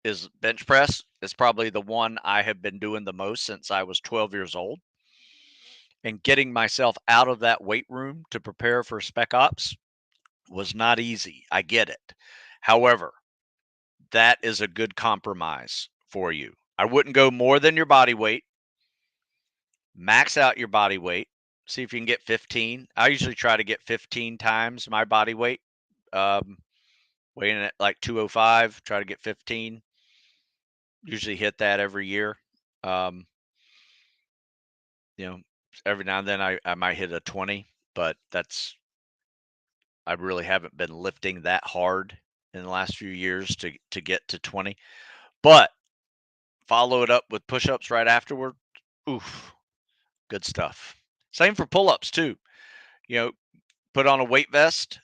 is bench press. It's probably the one I have been doing the most since I was 12 years old. And getting myself out of that weight room to prepare for spec ops was not easy. I get it. However, that is a good compromise for you. I wouldn't go more than your body weight. Max out your body weight. See if you can get 15. I usually try to get 15 times my body weight. Um, weighing at like 205, try to get 15. Usually hit that every year. Um, you know, every now and then I might hit a 20, but I really haven't been lifting that hard in the last few years to get to 20. But follow it up with push-ups right afterward. Oof, good stuff. Same for pull-ups too. You know, put on a weight vest,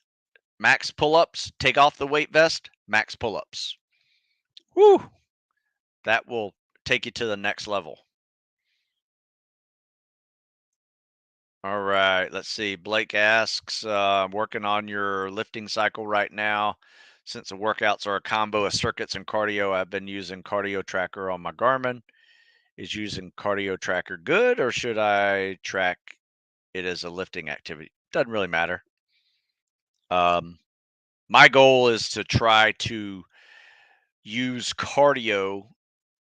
max pull-ups, take off the weight vest, max pull-ups. Woo! That will take you to the next level. All right, let's see. Blake asks, I'm working on your lifting cycle right now. Since the workouts are a combo of circuits and cardio, I've been using cardio tracker on my Garmin. Is using cardio tracker good, or should I track it as a lifting activity? Doesn't really matter. Um, my goal is to try to use cardio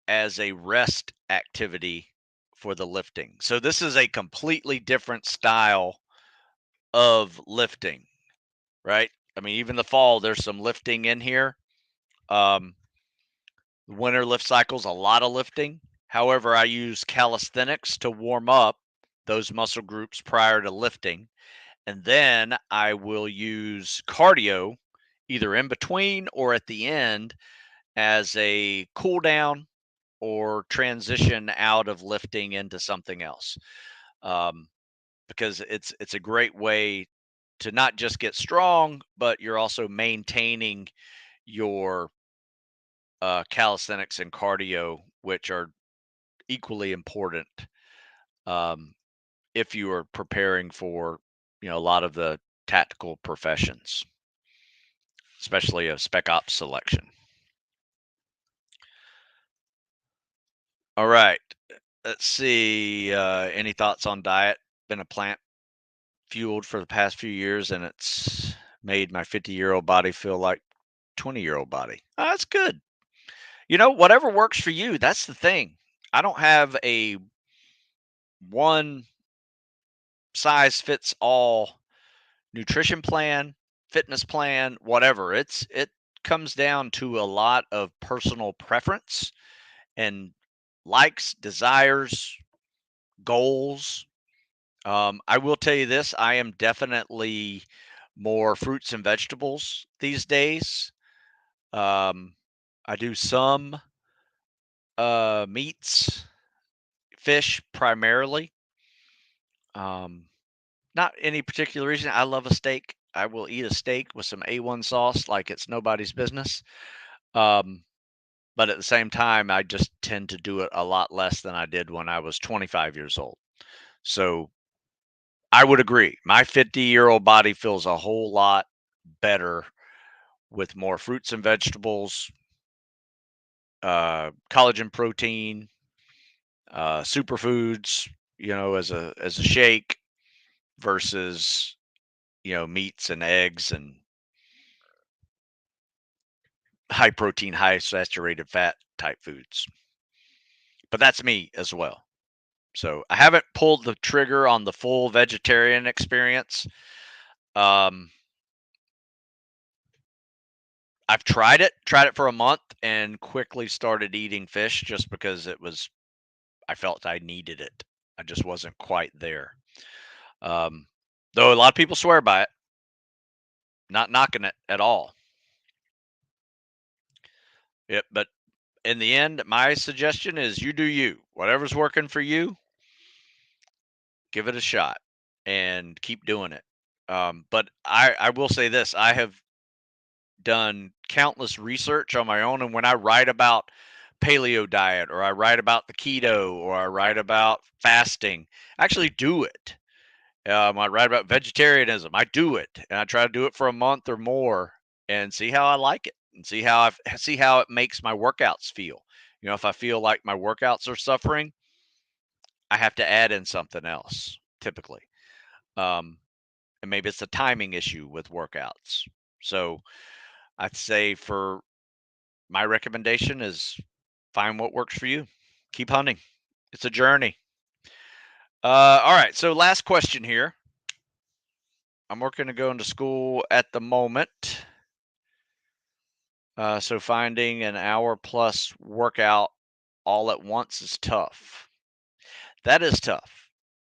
as a rest activity for the lifting. So this is a completely different style of lifting, right? I mean, even the fall, there's some lifting in here. Um, winter lift cycles, a lot of lifting. However, I use calisthenics to warm up those muscle groups prior to lifting. And then I will use cardio either in between or at the end as a cool down or transition out of lifting into something else. Um, because it's a great way to not just get strong, but you're also maintaining your calisthenics and cardio, which are equally important um, if you are preparing for a lot of the tactical professions, especially a spec ops selection. All right, let's see. Any thoughts on diet? Been a plant fueled for the past few years, and it's made my 50-year-old body feel like 20-year-old body. That's good. Whatever works for you. That's the thing. I don't have a one size fits all nutrition plan, fitness plan, whatever. It comes down to a lot of personal preference and likes, desires, goals. I will tell you this, I am definitely more fruits and vegetables these days. Um, I do some meats, fish primarily. Um, Not any particular reason. I love a steak. I will eat a steak with some A1 sauce like it's nobody's business. Um, but at the same time, I just tend to do it a lot less than I did when I was 25 years old. So I would agree. My 50-year-old body feels a whole lot better with more fruits and vegetables, collagen protein, superfoods, as a shake versus meats and eggs and high protein, high saturated fat type foods. But that's me as well. So I haven't pulled the trigger on the full vegetarian experience. Um, I've tried it for a month and quickly started eating fish just because I felt I needed it. I just wasn't quite there. Um, though a lot of people swear by it, not knocking it at all. Yep, but in the end, my suggestion is you do you. Whatever's working for you, give it a shot and keep doing it. But I will say this: I have done countless research on my own, and when I write about paleo diet, or I write about the keto, or I write about fasting, I actually do it. I write about vegetarianism. I do it, and I try to do it for a month or more, and see how I like it, and see how it makes my workouts feel. If I feel like my workouts are suffering, I have to add in something else typically, um, and maybe it's a timing issue with workouts. So I'd say for my recommendation is find what works for you. Keep hunting. It's a journey. All right. So last question here. I'm working to go into school at the moment. So finding an hour plus workout all at once is tough. That is tough.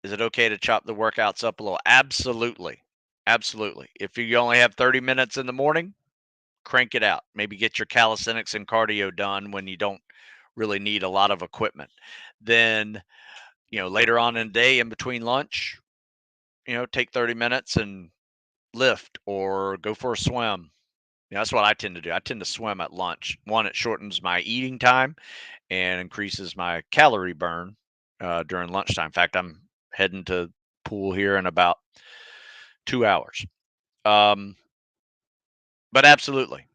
Is it okay to chop the workouts up a little? Absolutely. Absolutely. If you only have 30 minutes in the morning, crank it out. Maybe get your calisthenics and cardio done when you don't really need a lot of equipment. Then, later on in the day in between lunch, take 30 minutes and lift or go for a swim. That's what I tend to do. I tend to swim at lunch. One, it shortens my eating time and increases my calorie burn during lunchtime. In fact, I'm heading to pool here in about 2 hours. Um, but absolutely,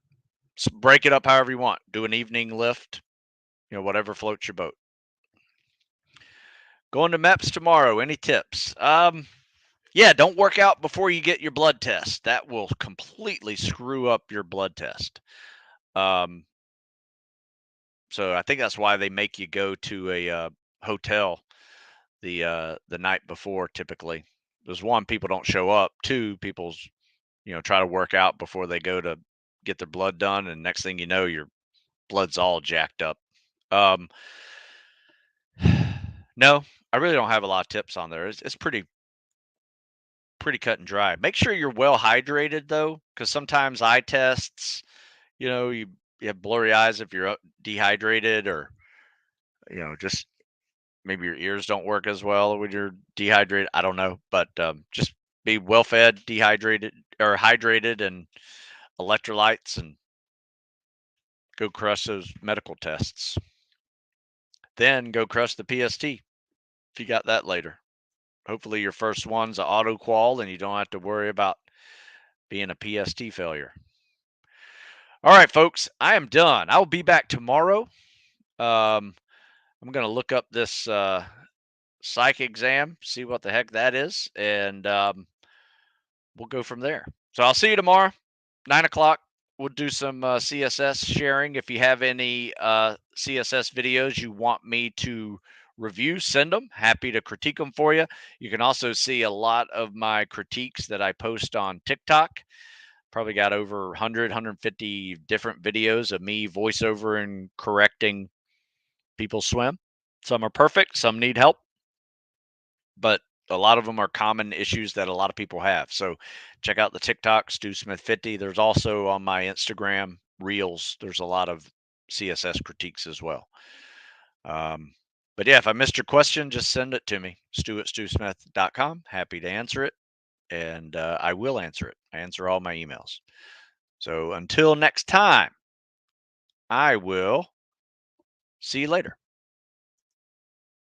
break it up however you want. Do an evening lift, whatever floats your boat. Going to MEPS tomorrow. Any tips? Yeah, don't work out before you get your blood test. That will completely screw up your blood test. Um, so I think that's why they make you go to a hotel the night before. Typically, there's one, people don't show up. Two, people's try to work out before they go to get their blood done, and next thing you know, your blood's all jacked up. Um, no, I really don't have a lot of tips on there. It's pretty cut and dry. Make sure you're well hydrated though, because sometimes eye tests, you have blurry eyes if you're dehydrated, or just maybe your ears don't work as well when you're dehydrated. I don't know, but just be well fed, dehydrated or hydrated, and electrolytes, and go crush those medical tests. Then go crush the PST if you got that later. Hopefully your first one's an auto qual and you don't have to worry about being a PST failure. All right, folks, I am done. I will be back tomorrow. Um, I'm going to look up this psych exam, see what the heck that is, and we'll go from there. So I'll see you tomorrow, 9 o'clock. We'll do some CSS sharing. If you have any CSS videos you want me to review, send them. Happy to critique them for you. You can also see a lot of my critiques that I post on TikTok. Probably got over 100, 150 different videos of me voiceover and correcting people swim. Some are perfect, some need help, but a lot of them are common issues that a lot of people have. So check out the TikTok, Stu Smith 50. There's also on my Instagram Reels, there's a lot of CSS critiques as well. But yeah, if I missed your question, just send it to me, stu@stusmith.com. Happy to answer it. And I will answer it. I answer all my emails. So until next time, I will see you later.